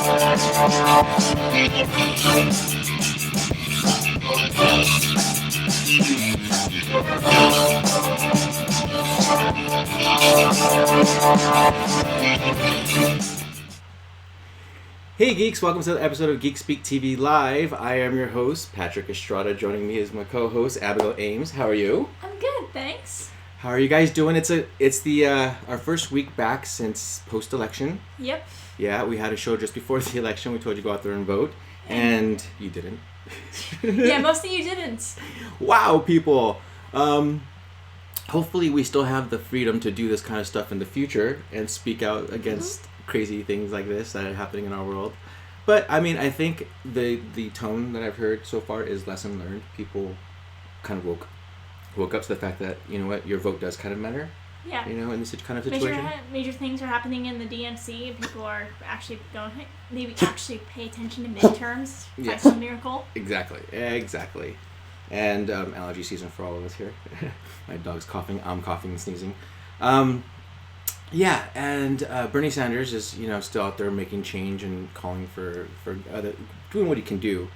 Hey Geeks, welcome to the episode of Geek Speak TV Live. I am your host, Patrick Estrada. Joining me is my co-host, Abigail Ames. How are you? I'm good, thanks. How are you guys doing? It's our first week back since post-election. Yep. Yeah, we had a show just before the election. We told you to go out there and vote, and you didn't. Yeah, most of you didn't. Wow, people. Hopefully we still have the freedom to do this kind of stuff in the future and speak out against crazy things like this that are happening in our world. But I mean, I think the tone that I've heard so far is lesson learned. People kind of woke up to the fact that, you know what, your vote does kind of matter. Yeah. You know, in this kind of situation. Major things are happening in the DNC. People are actually maybe actually pay attention to midterms by some miracle. Exactly. And allergy season for all of us here. My dog's coughing. I'm coughing and sneezing. Yeah, and Bernie Sanders is, still out there making change and calling for doing what he can do.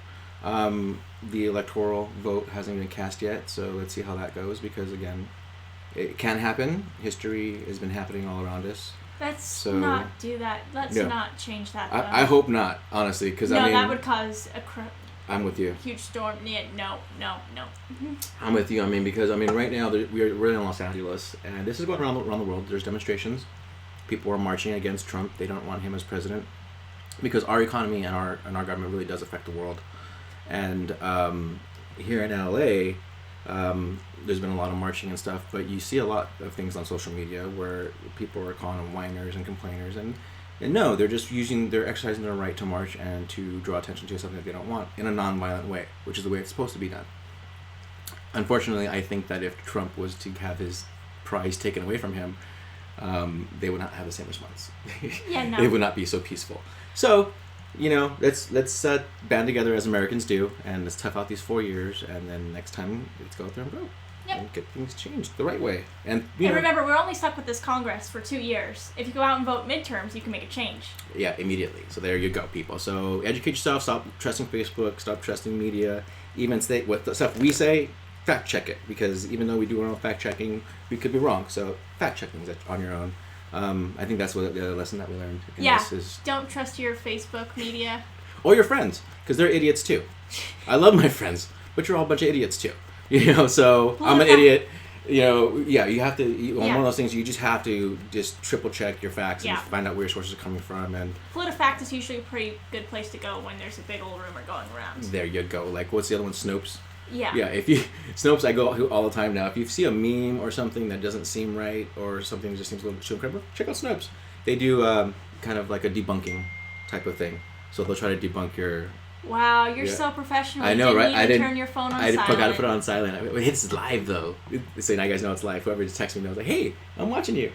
The electoral vote hasn't been cast yet, so let's see how that goes, because again, it can happen. History has been happening all around us. Let's not do that. Let's not change that. I hope not, honestly, because that would cause I'm with you. Huge storm. Yeah, no. I'm with you. Because right now we're in Los Angeles, and this is going around the world. There's demonstrations. People are marching against Trump. They don't want him as president, because our economy and our government really does affect the world. And here in LA, there's been a lot of marching and stuff, but you see a lot of things on social media where people are calling them whiners and complainers, and no, they're exercising their right to march and to draw attention to something that they don't want in a non-violent way, which is the way it's supposed to be done. Unfortunately, I think that if Trump was to have his prize taken away from him, they would not have the same response. Yeah, no. It would not be so peaceful. So, let's band together as Americans do, and let's tough out these 4 years, and then next time let's go out there and vote. Yep. And get things changed the right way. And remember, we're only stuck with this Congress for 2 years. If you go out and vote midterms, you can make a change. Yeah, immediately. So there you go, people. So educate yourself. Stop trusting Facebook. Stop trusting media. Even with the stuff we say, fact check it. Because even though we do our own fact checking, we could be wrong. So fact checking is on your own. I think that's what the other lesson that we learned. Don't trust your Facebook media. Or your friends, because they're idiots too. I love my friends, but you're all a bunch of idiots too. So I'm an idiot. You have to. One of those things, you just have to just triple check your facts and find out where your sources are coming from. And PolitiFact is usually a pretty good place to go when there's a big old rumor going around. There you go. Like, what's the other one? Snopes. Yeah. Yeah. Snopes, I go all the time now. If you see a meme or something that doesn't seem right, or something that just seems a little too incredible, check out Snopes. They do kind of like a debunking type of thing. So they'll try to debunk your. Wow, you're so professional. I know, right? I didn't turn your phone on silent. I got to put it on silent. It's live though. So now you guys know it's live. Whoever just texts me knows, like, hey, I'm watching you.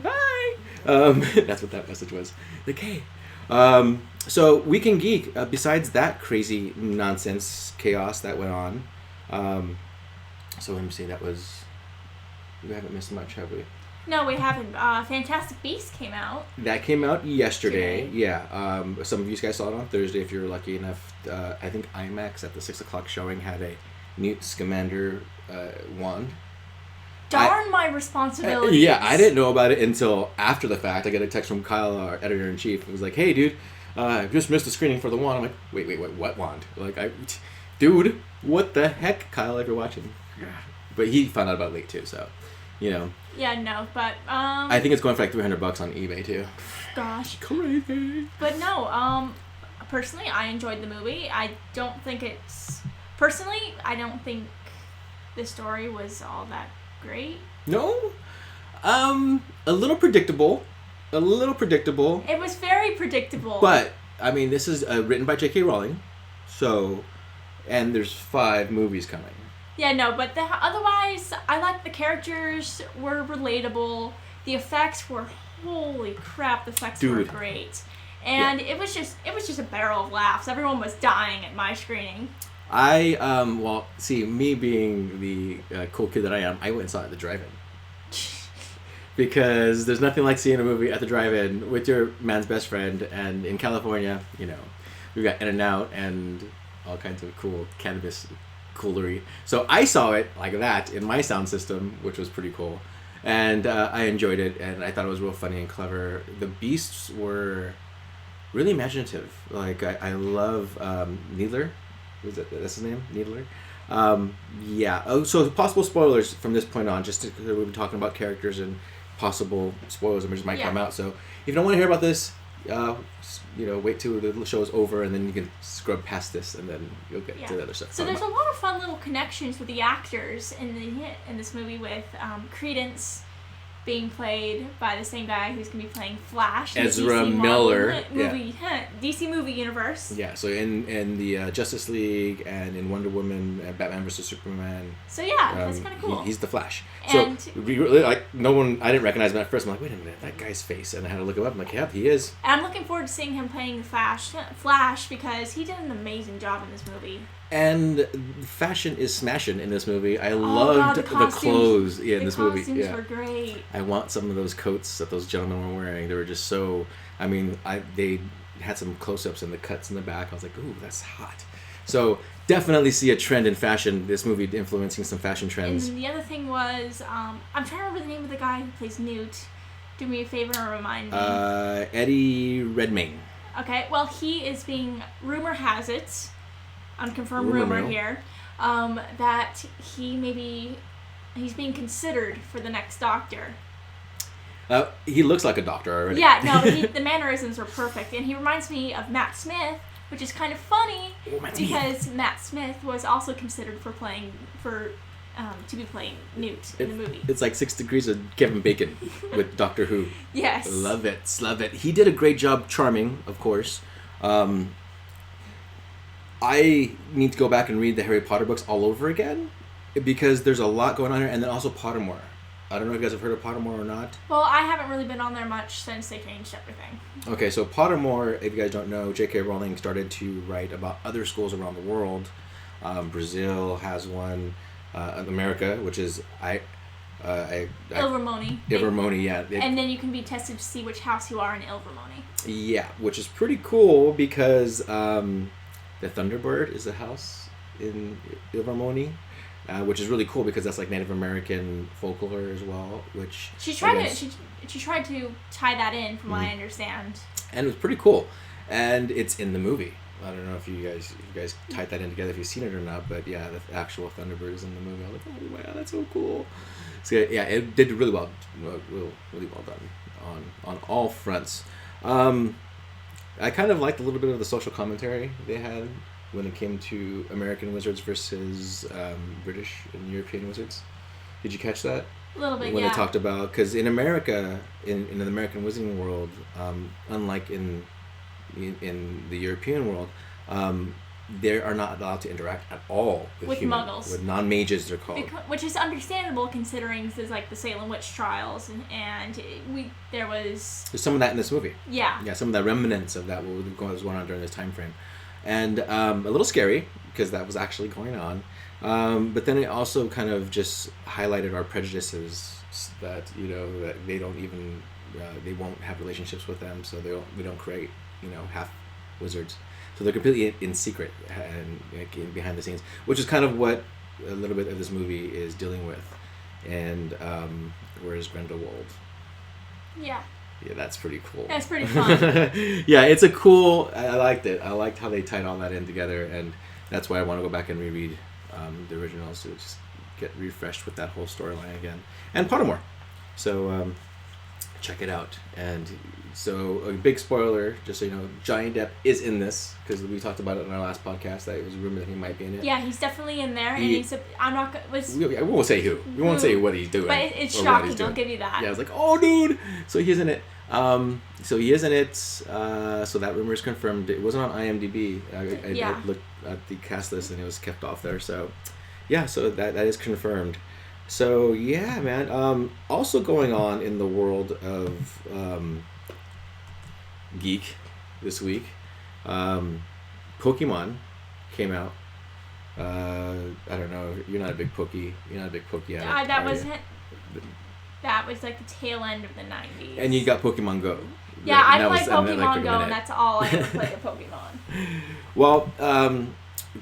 Hi. That's what that message was. Like, hey. So we can geek. Besides that crazy nonsense chaos that went on. So let me see. We haven't missed much, have we? No, we haven't. Fantastic Beasts came out. That came out yesterday. Yeah. Some of you guys saw it on Thursday if you were lucky enough. I think IMAX at the 6:00 showing had a Newt Scamander wand. Darn my responsibilities. Yeah, I didn't know about it until after the fact. I got a text from Kyle, our editor-in-chief. It was like, hey, dude, I just missed the screening for the wand. I'm like, wait, what wand? Dude, what the heck, Kyle, if you're watching? But he found out about it late, too, so, Yeah, no, but, I think it's going for like $300 on eBay, too. Gosh. Crazy. But no, personally, I enjoyed the movie. I don't think the story was all that great. No? A little predictable. It was very predictable. But, this is written by JK Rowling, so, and there's 5 movies coming. Yeah, no, but otherwise, I liked the characters were relatable. The effects were, holy crap, the effects were great. And it was just a barrel of laughs. Everyone was dying at my screening. Me being the cool kid that I am, I went and saw it at the drive-in. because there's nothing like seeing a movie at the drive-in with your man's best friend. And in California, you know, we've got In-N-Out and all kinds of cool cannabis coolery. So I saw it like that in my sound system, which was pretty cool. And I enjoyed it, and I thought it was real funny and clever. The beasts were really imaginative. Like, I love Needler. That's his name? Needler? Yeah. Oh, so possible spoilers from this point on, just because we've been talking about characters and possible spoilers that might come out. So if you don't want to hear about this, you know, wait till the show is over, and then you can scrub past this, and then you'll get to the other stuff. So there's a lot of fun little connections with the actors in this movie, with Credence being played by the same guy who's going to be playing Flash. Ezra Miller. DC movie universe. Yeah, so in the Justice League and in Wonder Woman, Batman vs. Superman. So yeah, that's kind of cool. He's the Flash. And so really, like, I didn't recognize him at first. I'm like, wait a minute, that guy's face, and I had to look him up. I'm like, yeah, he is. And I'm looking forward to seeing him playing Flash, because he did an amazing job in this movie. And fashion is smashing in this movie. I loved the clothes in this movie. The costumes were great. I want some of those coats that those gentlemen were wearing. They were just so. I mean, they had some close-ups and the cuts in the back. I was like, ooh, that's hot. So definitely see a trend in fashion. This movie influencing some fashion trends. And the other thing was, I'm trying to remember the name of the guy who plays Newt. Do me a favor and remind me. Eddie Redmayne. Okay, well, he is being, rumor has it, unconfirmed rumor here, that he's being considered for the next Doctor. He looks like a doctor already. Yeah, no, but the mannerisms were perfect, and he reminds me of Matt Smith, which is kind of funny because Matt Smith was also considered to be playing Newt in the movie. It's like 6 Degrees of Kevin Bacon with Doctor Who. Yes. Love it. He did a great job charming, of course. I need to go back and read the Harry Potter books all over again, because there's a lot going on here, and then also Pottermore. I don't know if you guys have heard of Pottermore or not. Well, I haven't really been on there much since they changed everything. Okay, so Pottermore, if you guys don't know, JK Rowling started to write about other schools around the world. Brazil has one. America, which is Ilvermorny. Ilvermorny, yeah. And then you can be tested to see which house you are in Ilvermorny. Yeah, which is pretty cool because the Thunderbird is a house in Ilvermorny, which is really cool because that's like Native American folklore as well. Which she tried to tie that in, from what I understand. And it was pretty cool, and it's in the movie. I don't know if you guys tied that in together, if you've seen it or not, but yeah, the actual Thunderbird is in the movie. I was like, oh wow, that's so cool. So yeah, it did really well done on all fronts. I kind of liked a little bit of the social commentary they had when it came to American wizards versus British and European wizards. Did you catch that? A little bit, when they talked about, because in America, in the American wizarding world, unlike in the European world, they are not allowed to interact at all with muggles, with non-mages, they're called. Which is understandable considering there's like the Salem witch trials, and there's some of that in this movie. Yeah, some of the remnants of that was going on during this time frame, and a little scary because that was actually going on. But then it also kind of just highlighted our prejudices that that they don't even they won't have relationships with them, so we don't create half wizards, so they're completely in secret and behind the scenes, which is kind of what a little bit of this movie is dealing with. And where's Grindelwald? Yeah, that's pretty cool. That's pretty fun. Yeah, it's a cool. I liked it. I liked how they tied all that in together, and that's why I want to go back and reread the originals to just get refreshed with that whole storyline again, and Pottermore. So check it out. And so a big spoiler, just so you know, Johnny Depp is in this, because we talked about it in our last podcast that it was rumored that he might be in it. Yeah, he's definitely in there, and he's. I'm not. We won't say who. We won't say what he's doing. But it's shocking. I'll give you that. Yeah, I was like, oh, dude. So he's in it. So he is in it. So that rumor is confirmed. It wasn't on IMDb. I looked at the cast list and it was kept off there. So yeah, so that is confirmed. So yeah, man. Also going on in the world of geek this week, Pokemon came out. I don't know. You're not a big Pokey. That was it. That was like the tail end of the 90s. And you got Pokemon Go. Yeah, I played Pokemon Go, and that's all I ever played of Pokemon. Well,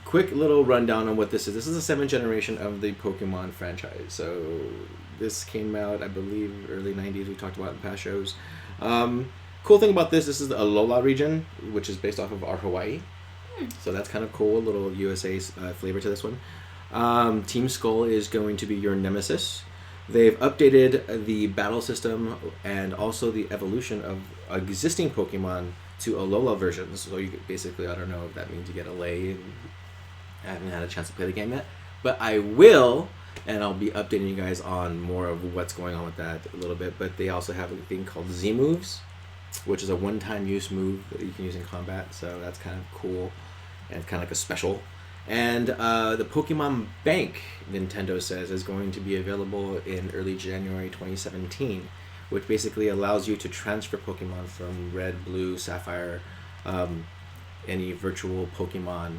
quick little rundown on what this is. This is the 7th generation of the Pokemon franchise. So this came out, I believe, early 90s. We talked about it in past shows. Cool thing about this is the Alola region, which is based off of our Hawaii. So that's kind of cool, a little USA flavor to this one. Team Skull is going to be your nemesis. They've updated the battle system and also the evolution of existing Pokemon to Alola versions. So you basically, I don't know if that means you get a lay. I haven't had a chance to play the game yet, but I will, and I'll be updating you guys on more of what's going on with that a little bit. But they also have a thing called Z moves, which is a one-time use move that you can use in combat. So that's kind of cool and kind of like a special. And the Pokemon Bank, Nintendo says, is going to be available in early January 2017, which basically allows you to transfer Pokemon from Red, Blue, Sapphire, any virtual Pokemon.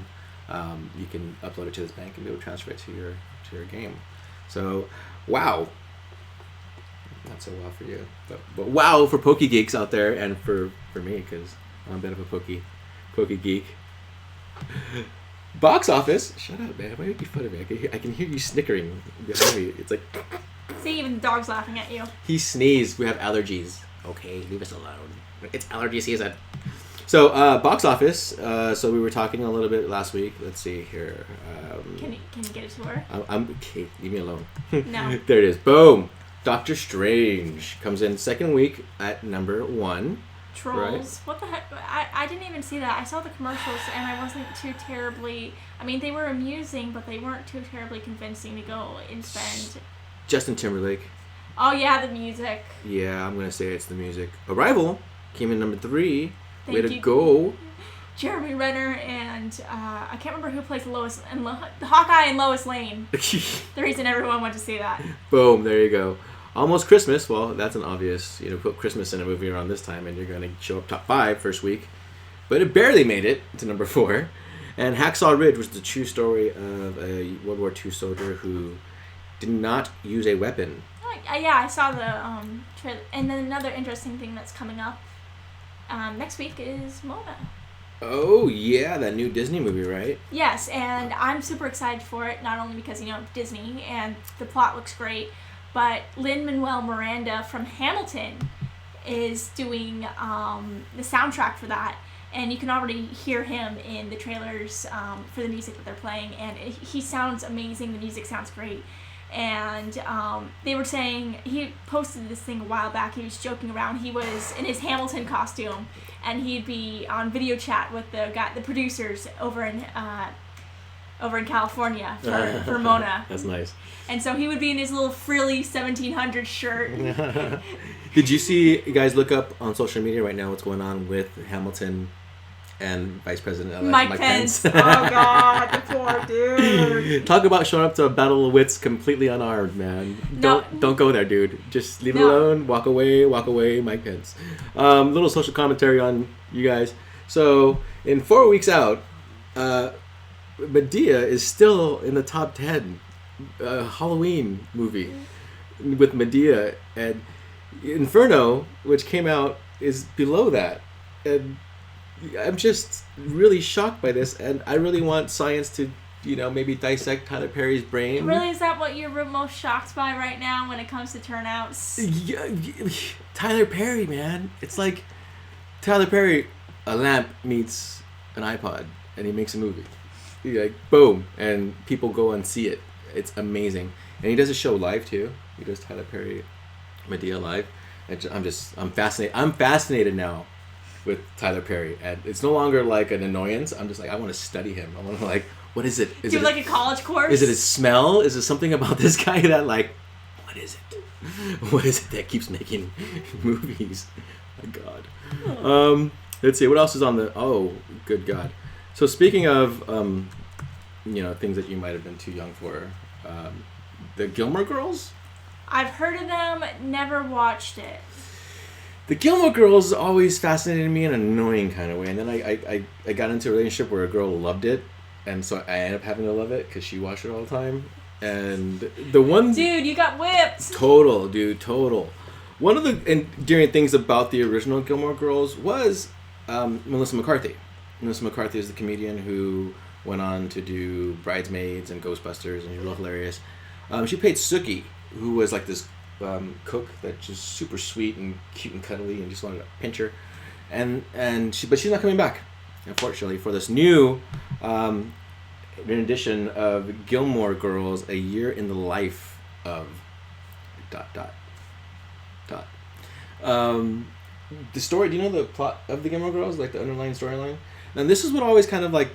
You can upload it to this bank and be able to transfer it to your game. So, wow. Not so wow for you, but wow for Poke Geeks out there, and for me, because I'm a bit of a Poke Geek. Box office. Shut up, man. Why are you making fun of me? I can hear you snickering behind me. It's like... See, even the dog's laughing at you. He sneezed. We have allergies. Okay, leave us alone. It's allergy season. So, box office. So we were talking a little bit last week. Let's see here. Can you get it to work? Okay, leave me alone. No. There it is. Boom. Doctor Strange comes in second week at number 1. Trolls. Right. What the heck? I didn't even see that. I saw the commercials and I wasn't too terribly... I mean, they were amusing, but they weren't too terribly convincing to go and spend... Justin Timberlake. Oh, yeah, the music. Yeah, I'm going to say it's the music. Arrival came in number 3. Thank Way to you. go. Jeremy Renner and I can't remember who plays Lois and Hawkeye and Lois Lane. The reason everyone went to see that. Boom, there you go. Almost Christmas. Well, that's an obvious, put Christmas in a movie around this time and you're going to show up top 5 first week. But it barely made it to number 4. And Hacksaw Ridge was the true story of a World War II soldier who did not use a weapon. Yeah, I saw the trailer. And then another interesting thing that's coming up next week is Mona. Oh, yeah, that new Disney movie, right? Yes, and I'm super excited for it, not only because, Disney and the plot looks great, but Lin-Manuel Miranda from Hamilton is doing the soundtrack for that. And you can already hear him in the trailers for the music that they're playing. And he sounds amazing. The music sounds great. And they were saying, he posted this thing a while back. He was joking around. He was in his Hamilton costume. And he'd be on video chat with the producers over in California for Mona. That's nice. And so he would be in his little frilly 1700 shirt. Did you guys look up on social media right now what's going on with Hamilton and Vice President Mike Pence? Oh, God, the poor dude. Talk about showing up to a battle of wits completely unarmed, man. Don't go there, dude. Just leave it alone. Walk away, Mike Pence. Little social commentary on you guys. So, in 4 weeks out, Medea is still in the top 10 Halloween movie with Medea, and Inferno, which came out, is below that. And I'm just really shocked by this, and I really want science to, maybe dissect Tyler Perry's brain. Really, is that what you're most shocked by right now when it comes to turnouts? Yeah, Tyler Perry, man. It's like Tyler Perry, a lamp meets an iPod, and he makes a movie. Like, boom, and people go and see it. It's amazing. And he does a show live, too. He does Tyler Perry Medea live. I'm fascinated. I'm fascinated now with Tyler Perry, and it's no longer like an annoyance. I'm just like, I want to study him. I want to what is it? Is do it like a college course? Is it his smell? Is it something about this guy that what is it? What is it that keeps making movies? My God. Let's see what else is on the. Oh, good God. So speaking of things that you might have been too young for, the Gilmore Girls. I've heard of them, never watched it. The Gilmore Girls always fascinated me in an annoying kind of way. And then I got into a relationship where a girl loved it. And so I ended up having to love it because she watched it all the time. And the one... Dude, you got whipped! Total, dude, total. One of the endearing things about the original Gilmore Girls was Melissa McCarthy. Melissa McCarthy is the comedian who went on to do Bridesmaids and Ghostbusters, and she's real hilarious. She played Sookie, who was like this cook that's just super sweet and cute and cuddly, and just wanted to pinch her. But she's not coming back, unfortunately, for this new rendition of Gilmore Girls: A Year in the Life of ... The story. Do you know the plot of the Gilmore Girls, like the underlying storyline? And this is what always kind of like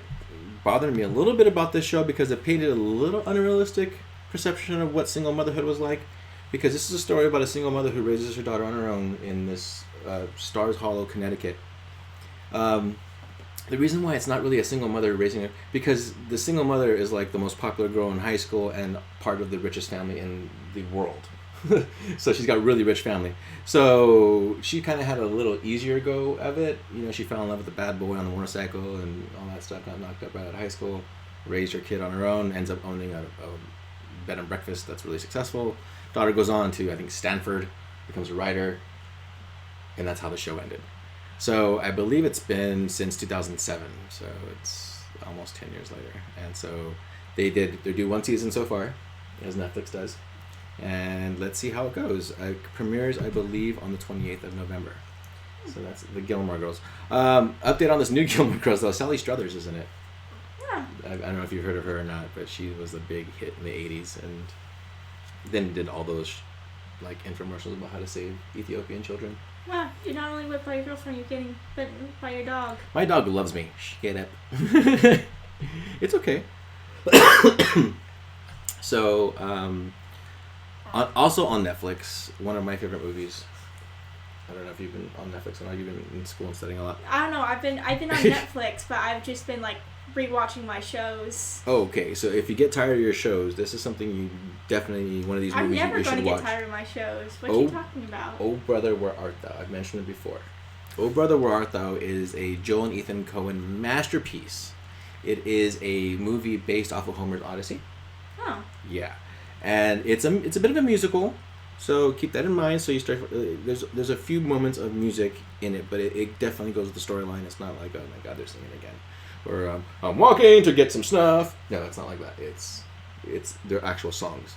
bothered me a little bit about this show, because it painted a little unrealistic perception of what single motherhood was like. Because this is a story about a single mother who raises her daughter on her own in this Stars Hollow, Connecticut. The reason why it's not really a single mother raising her, because the single mother is like the most popular girl in high school and part of the richest family in the world. So she's got a really rich family. So she kind of had a little easier go of it. You know, she fell in love with a bad boy on the motorcycle and all that stuff, got knocked up right out of high school, raised her kid on her own, ends up owning a bed and breakfast that's really successful. Daughter goes on to, I think, Stanford, becomes a writer, and that's how the show ended. So I believe it's been since 2007, so it's almost 10 years later. And so they do one season so far, as Netflix does. And let's see how it goes. It premieres, I believe, on the 28th of November. So that's the Gilmore Girls. Update on this new Gilmore Girls, though. Sally Struthers is in it. Yeah. I don't know if you've heard of her or not, but she was a big hit in the 80s, and then did all those like infomercials about how to save Ethiopian children. Wow, you're not only whipped by your girlfriend, you're getting bitten by your dog. My dog loves me. Shut up. It's okay. So, also on Netflix, one of my favorite movies. I don't know if you've been on Netflix or not. You've been in school and studying a lot. I don't know. I've been on Netflix, but I've just been like rewatching my shows. Oh, okay. So if you get tired of your shows, this is something you definitely, one of these movies you should watch. I'm never going to get tired of my shows. What are you talking about? Oh Brother, Where Art Thou? I've mentioned it before. Oh Brother, Where Art Thou is a Joel and Ethan Coen masterpiece. It is a movie based off of Homer's Odyssey. Oh. Yeah. And it's a bit of a musical, so keep that in mind. So you start. There's a few moments of music in it, but it definitely goes with the storyline. It's not like, oh my God, they're singing again, or I'm walking to get some snuff. No, it's not like that. It's their actual songs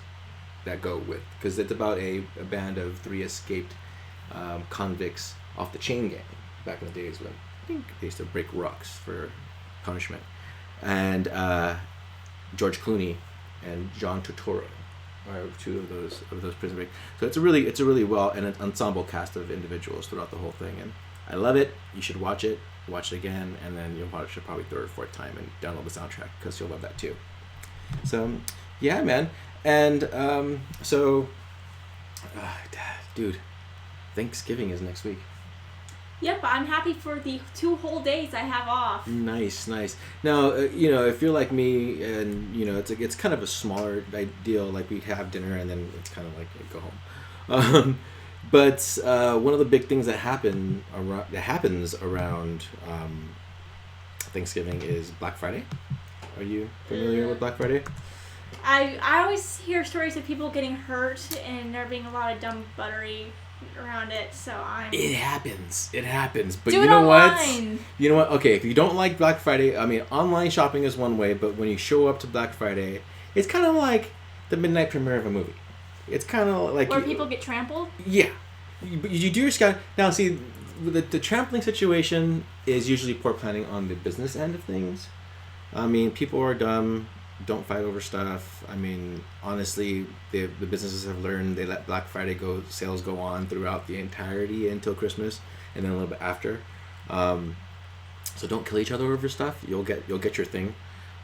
that go with, because it's about a band of 3 escaped convicts off the chain gang back in the days when I think they used to break rocks for punishment, and George Clooney and John Turturro are 2 of those prison breaks. So it's a really well and an ensemble cast of individuals throughout the whole thing, and I love it. You should watch it again, and then you'll watch it probably 3rd or 4th time and download the soundtrack, because you'll love that too. So yeah, man. And dude, Thanksgiving is next week. Yep, I'm happy for the 2 whole days I have off. Nice. Now, if you're like me, and it's kind of a smaller deal. Like, we have dinner and then it's kind of like go home. But one of the big things that happens around Thanksgiving is Black Friday. Are you familiar with Black Friday? I always hear stories of people getting hurt and there being a lot of dumb buttery around it, so It happens, but you know what? Okay, if you don't like Black Friday, I mean, online shopping is one way, but when you show up to Black Friday, it's kind of like the midnight premiere of a movie. It's kind of like... Where people get trampled? Yeah. You do your scout. Now, see, the trampling situation is usually poor planning on the business end of things. I mean, people are dumb. Don't fight over stuff. I mean, honestly, the businesses have learned. They let Black Friday sales go on throughout the entirety until Christmas, and then a little bit after. So don't kill each other over stuff. You'll get your thing.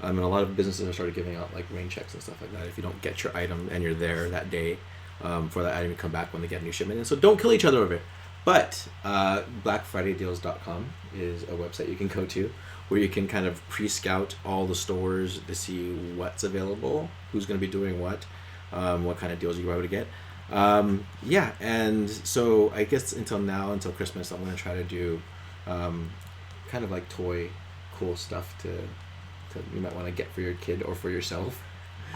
And a lot of businesses have started giving out like rain checks and stuff like that if you don't get your item and you're there that day for that item to come back when they get a new shipment. And so don't kill each other over it. But BlackFridayDeals.com is a website you can go to, where you can kind of pre-scout all the stores to see what's available, who's going to be doing what kind of deals you're able to get. Yeah, and so I guess until Christmas, I'm going to try to do kind of like toy cool stuff to you might want to get for your kid or for yourself.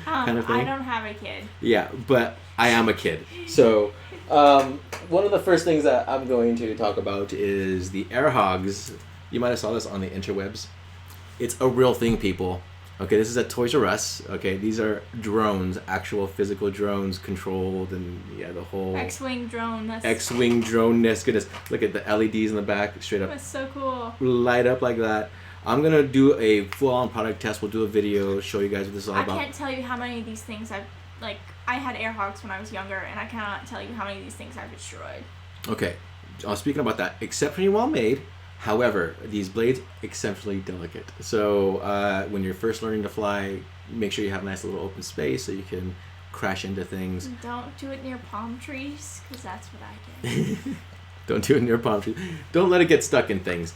kind of thing. I don't have a kid. Yeah, but I am a kid. So, one of the first things that I'm going to talk about is the air hogs. You might have saw this on the interwebs. It's a real thing, people. Okay, this is at Toys R Us. Okay, these are drones, actual physical drones, controlled, and yeah, the whole X-wing drone. X-wing drone. Goodness, look at the LEDs in the back, straight up. That's so cool. Light up like that. I'm gonna do a full-on product test. We'll do a video, show you guys what this is all about. I can't tell you how many of these things I had air hogs when I was younger, and I cannot tell you how many of these things I've destroyed. Okay, speaking about that, exceptionally well made. However, these blades exceptionally delicate. So when you're first learning to fly, make sure you have a nice little open space so you can crash into things. Don't do it near palm trees, because that's what I did. Don't do it near palm trees. Don't let it get stuck in things.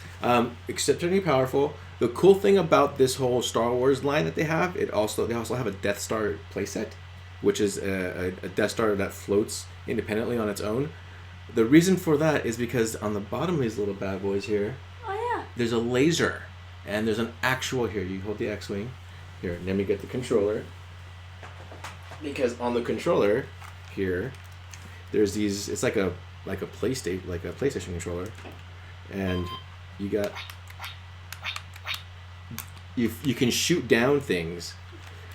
Exceptionally powerful. The cool thing about this whole Star Wars line that they have, they also have a Death Star playset, which is a Death Star that floats independently on its own. The reason for that is because on the bottom of these little bad boys here, there's a laser, and there's an actual, here, you hold the X-Wing, here, let me get the controller, because on the controller here, there's these, it's like a PlayStation controller, and you got, you can shoot down things,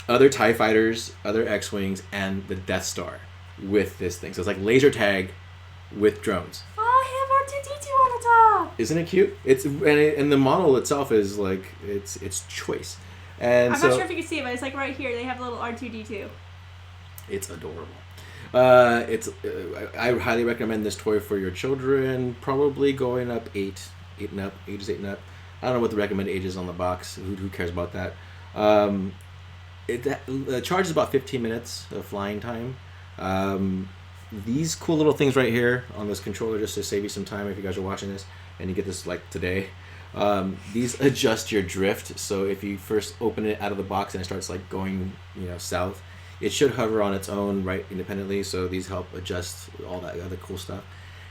other TIE fighters, other X-Wings, and the Death Star with this thing. So it's like laser tag with drones. Oh, I have R2-D2 on the top. Isn't it cute? And the model itself is like it's choice. And I'm not sure if you can see it, but it's like right here. They have a little R2-D2. It's adorable. I highly recommend this toy for your children. Probably going up ages 8 and up. I don't know what the recommended age is on the box. Who cares about that? The charge is about 15 minutes of flying time. These cool little things right here on this controller, just to save you some time if you guys are watching this and you get this like today, these adjust your drift. So if you first open it out of the box and it starts like going south, it should hover on its own right independently. So these help adjust all that other cool stuff.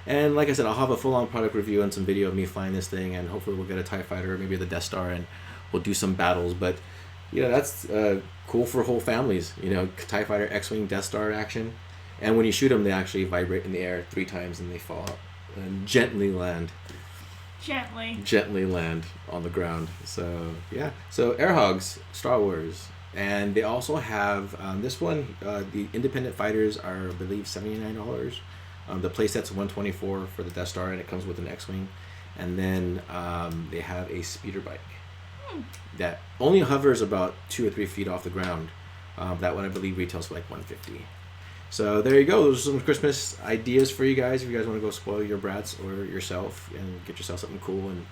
And like I said, I'll have a full-on product review and some video of me flying this thing, and hopefully we'll get a TIE fighter or maybe the Death Star and we'll do some battles. But that's cool for whole families. TIE fighter, X-Wing, Death Star action. And when you shoot them, they actually vibrate in the air 3 times and they fall and gently land on the ground. So yeah, so air hogs, Star Wars. And they also have this one, the independent fighters are, I believe, $79. The playset's $124 for the Death Star, and it comes with an X-Wing. And then they have a speeder bike that only hovers about 2 or 3 feet off the ground. That one, I believe, retails for like $150. So there you go. Those are some Christmas ideas for you guys. If you guys want to go spoil your brats or yourself and get yourself something cool and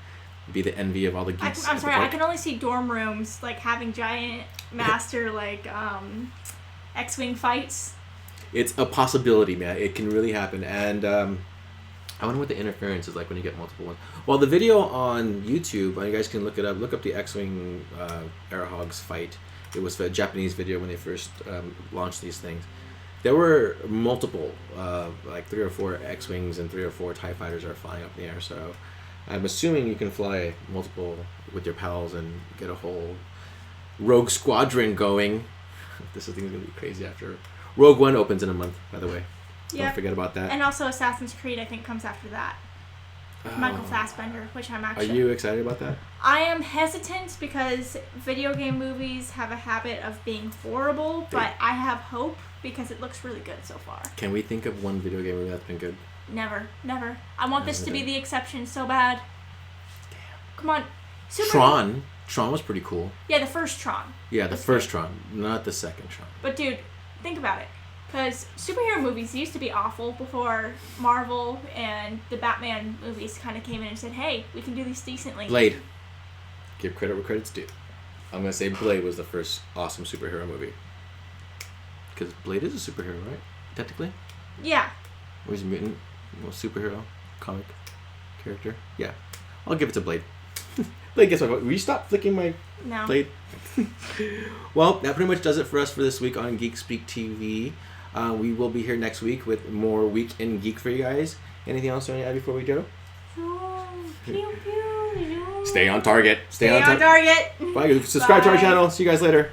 be the envy of all the geeks. I'm sorry, I can only see dorm rooms like having giant master X-Wing fights. It's a possibility, man. It can really happen. And I wonder what the interference is like when you get multiple ones. Well, the video on YouTube, you guys can look it up. Look up the X-Wing air hogs fight. It was a Japanese video when they first launched these things. There were multiple, like 3 or 4 X-Wings and 3 or 4 TIE fighters are flying up in the air. So I'm assuming you can fly multiple with your pals and get a whole rogue squadron going. This thing is going to be crazy after. Rogue One opens in a month, by the way. Yep. Don't forget about that. And also Assassin's Creed, I think, comes after that. Michael Fassbender, which I'm actually... Are you excited about that? I am hesitant because video game movies have a habit of being horrible, but I have hope because it looks really good so far. Can we think of one video game movie that's been good? Never. I want this to be the exception so bad. Damn. Come on. Tron was pretty cool. Yeah, the first Tron. Yeah, the first Tron, not the second Tron. But dude, think about it. Because superhero movies used to be awful before Marvel and the Batman movies kind of came in and said, hey, we can do these decently. Blade. Give credit where credit's due. I'm going to say Blade was the first awesome superhero movie. Because Blade is a superhero, right? Technically? Yeah. Or he's a mutant, superhero, comic character. Yeah. I'll give it to Blade. Blade, guess what? Will you stop flicking my Blade? Well, that pretty much does it for us for this week on Geek Speak TV. We will be here next week with more Week in Geek for you guys. Anything else you want to add before we go? Stay on target. Stay on target. Bye. Bye. Subscribe to our channel. See you guys later.